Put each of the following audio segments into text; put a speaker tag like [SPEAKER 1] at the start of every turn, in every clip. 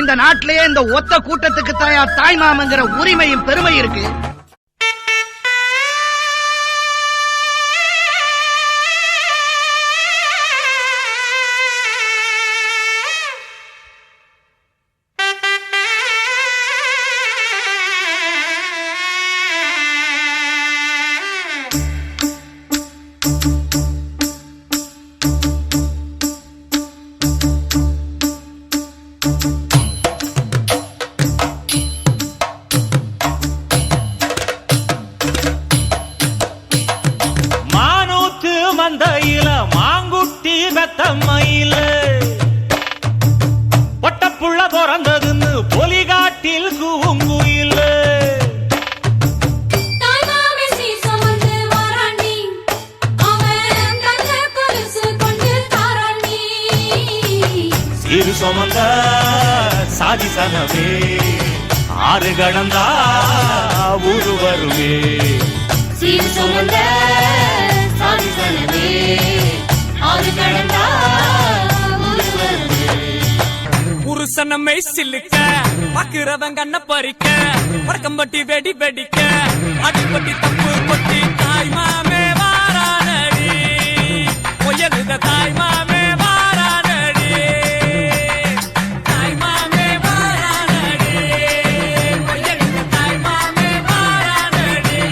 [SPEAKER 1] இந்த நாட்டிலேயே இந்த ஒத்த கூட்டத்துக்கு தாயா தாய் மாமங்கிற உரிமையும் பெருமை இருக்கு.
[SPEAKER 2] மந்தையில மாங்குட்டி பெத்தம்மையில பொட்டப்புள்ள பிறந்ததுன்னு பொலிகாட்டில் கூங்குயில சிறு சுமந்த சாதி சனவே ஆறு கடந்தா ஊரு வருவே
[SPEAKER 3] சிறு சுமந்த
[SPEAKER 4] புருஷனமை சில்லுக்க பாக்குறவங்க கண்ண பறிக்க வடக்கம்பட்டி வெடி வெடிக்க அடிப்பட்டி தப்பு கொட்டி தாய் மாமே வாரானடி பொய்யலுத தாய் மாமே வாரானடி தாய் மாமே வாரானடி பொய்யலுத தாய் மாமே வாரானடி.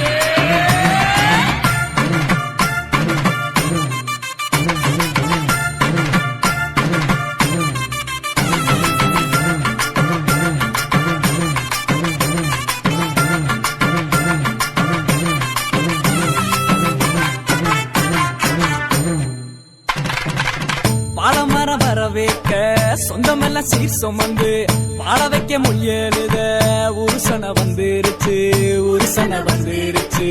[SPEAKER 4] பாலமரம் வரவேற்க சொந்தமெல்லாம் சீர் சுமந்து வாழ வைக்க முயலுத உருசன வந்துருச்சு உருசன வந்துருச்சு.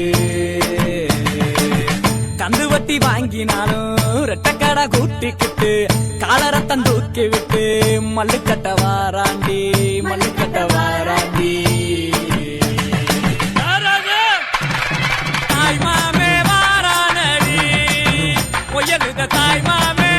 [SPEAKER 4] கந்து வட்டி வாங்கினாலும் ரெட்டக்கடை கூட்டிக்கிட்டு காலரத்தம் தூக்கி விட்டு மல்லுக்கட்ட வாராண்டி மல்லுக்கட்ட வாராண்டி. தாய் மாமே வாரானடி பொய்யலுத தாய் மாமே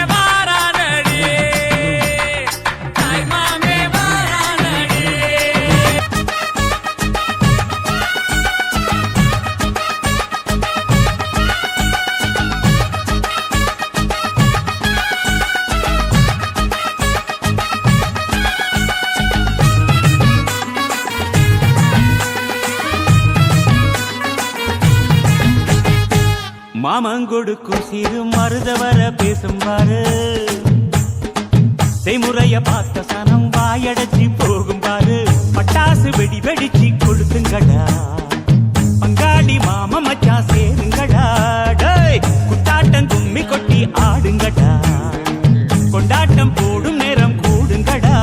[SPEAKER 2] மாமங்கொடுக்கும் சிறு மருதவர பேசும் பாரு செய்முறைய பார்த்த சனம் வாயடைச்சி போகும் பாரு பட்டாசு வெடி வெடிச்சு கொடுத்துங்கடா பங்காளி மாம மச்சா சேருங்கடா குத்தாட்டம் கும்மி கொட்டி ஆடுங்கடா கொண்டாட்டம் போடும் நேரம் கூடுங்கடா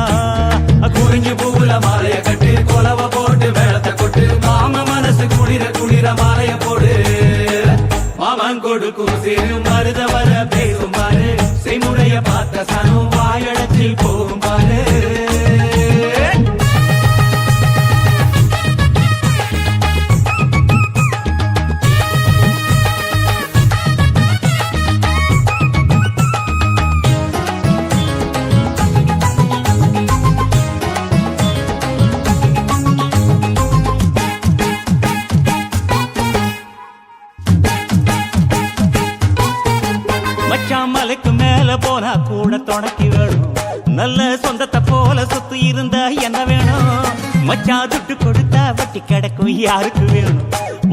[SPEAKER 2] குறிஞ்சு பூவுல மாலைய கட்டு கொலவ போட்டு வேளத்தை கொட்டு மாம மனசு குளிர குளிர மாலைய போடு மாமங்கொடுக்கும் சிறு மருத வர பேசும் பாரு செய்முறைய பார்த்த சனம் வாயடைச்சி போகும் பாரு. மலைக்கு மேல போனா கூட துணைக்கு வேணும் நல்ல சொந்தத்தை போல சொத்து இருந்தா என்ன வேணும் மச்சா துட்டு கொடுத்தா வட்டி கிடக்கும் யாருக்கு வேணும்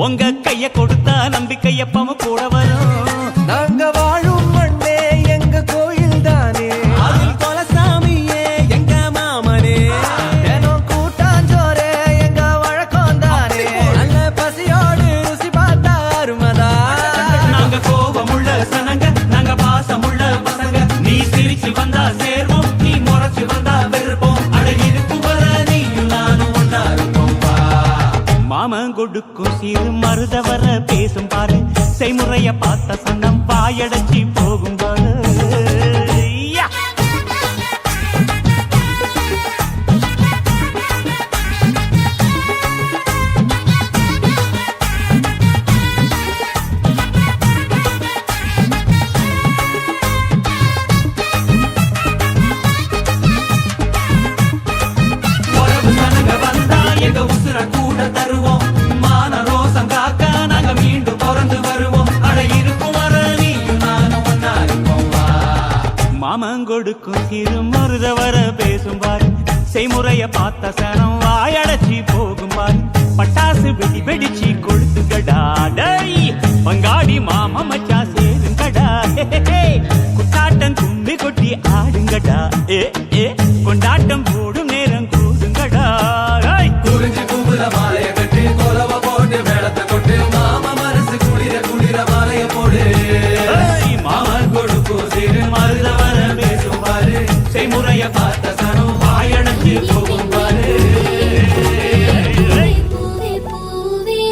[SPEAKER 2] உங்க கைய கொடுத்தா நம்பிக்கையப்பம கூட வரும்.
[SPEAKER 5] நாங்க வாழும் மண்ணே எங்க கோயில் தானே
[SPEAKER 4] அதில் கொலசாமியே எங்க மாமனே
[SPEAKER 5] தினம் கூட்டாஞ்சோரே எங்க வழக்கம் தானே நல்ல பசியோடு ருசி பார்த்தா அருமதா.
[SPEAKER 2] நாங்க கோபமுள்ள சனங்க நாங்க பாசமுள்ள பசங்க நீ சிரிச்சு வந்தா சேர்வோம் நீ முறைச்சு வந்தா வெறுப்போம் அழகிருக்கும் வர நீயும் நானும் ஒன்னா இருப்போம். மாமன் கொடுக்கும் சிறு மருதவர பேசும் பாரு செய்முறைய பார்த்த சன்னம் வாயடைச்சி போகும் பாரு. மாங்கொடுக்கும் சிறு மருதவர பேசும் பாரு செய்முறைய பார்த்த சனம் வாயடைச்சி போகும் பாரு பட்டாசு வெடி வெடிச்சு கொளுத்துங்கடா டேய் பங்காளி மாமா மச்சா சேருங்கடா குத்தாட்டம் கும்பி கொட்டி ஆடுங்கடா ஏ கொண்டாட்டம் போடும் நேரம் கூடுங்கடா
[SPEAKER 4] குறிஞ்சி பூவுல மாலைய கட்டி கோலவ போட்டு மேளத்தை கொட்டு மாமா மனசு குளிர குளிர மாலைய போடு
[SPEAKER 2] மாமன் கொடுக்கும் சிறு மருதவர பேசும் பாரு செய்முறைய பார்த்த சனம் வாயடைச்சி போகும் பாரு
[SPEAKER 3] பூவே பூவே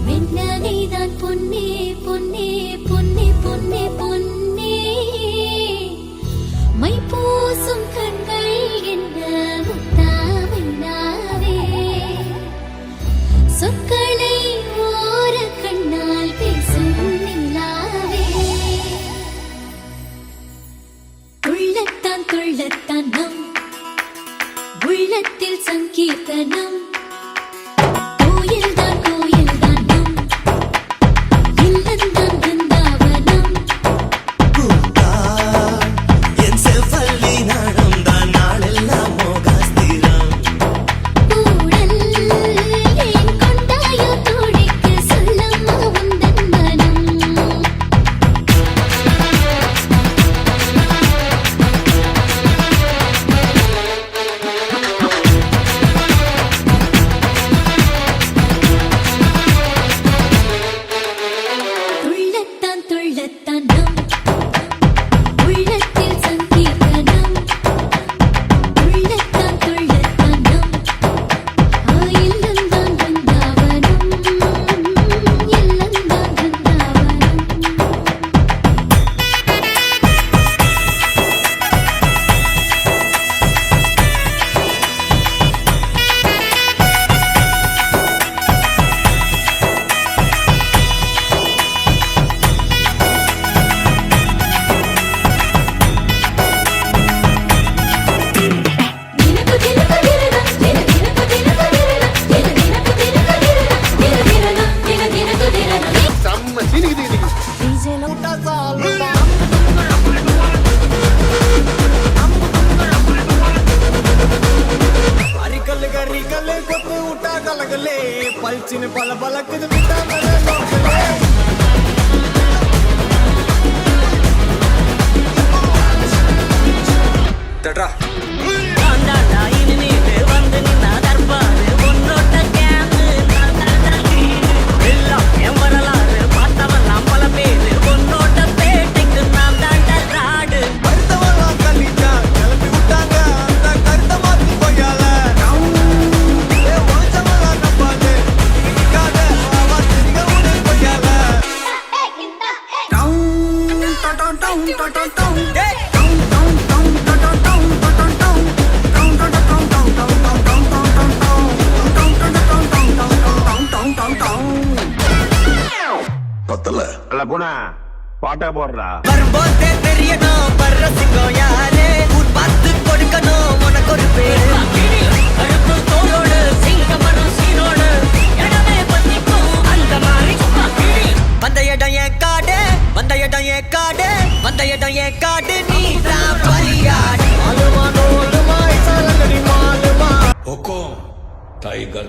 [SPEAKER 3] மின்னலைதான் பொன்னே பொன்னே பொன்னே பொன்னே பொன்னே மை பூசும் கண்கள் என்ன முத்தாமைனாவே சொற்களை ஓர கண்ணால் பேசும் நிலாவே துள்ளத்தான் நம் உள்ளத்தில் சங்கீர்த்தனம் கோயில்தான் நம் இல்லந்தான் பிருந்தாவனம்
[SPEAKER 5] என் செல்வல்லி நடந்தான் நாளெல்லாம் மோகாஸ்திரம்
[SPEAKER 3] கூடல் ஏன் கொண்டாயோ தோழிக்கு சொல்லம்மா உந்தன் மனம் துள்ளத்தான் நம் உள்ளத்தில் சங்கீர்த்தனம் உள்ளத்தான் நம் இல்லந்தான் பிருந்தாவனம் இல்லந்தான் பிருந்தாவனம் தினக்கு தினக்கு தினக்கு தினக்கு தினக்கு தினக்கு
[SPEAKER 6] செம்ம சீனிக்குது இன்னைக்கு
[SPEAKER 5] அரிக்கல்லு கரிக்கல்லு கொத்து விட்டா கலகலே பல்ச்சின்னு பல பலக்குது விட்டா நோக்கலே தட்ரா கருத்தவெல்லாம் கல்லிட்டா கிளப்பி விட்டாங்க அந்த கருத்த மாத்தி போயால ஒழிச்சவெல்லாம் நம்பாது நிக்காத அவா தெரிக உடனே போயால
[SPEAKER 6] பத்தல அல்ல போனா பாட்டா போடுறா
[SPEAKER 5] வரும்போதே தெரியணும் பர்றசிங்கம் யாரே ஊர் பார்த்து கொடுக்கணும் உனக்கு ஒரு பேரு வந்த இடம் என் காடு வந்த இடம் என் காடு வந்த இடம் என் காடு நீ தான் பலியாடு
[SPEAKER 6] हुकुम टाइगर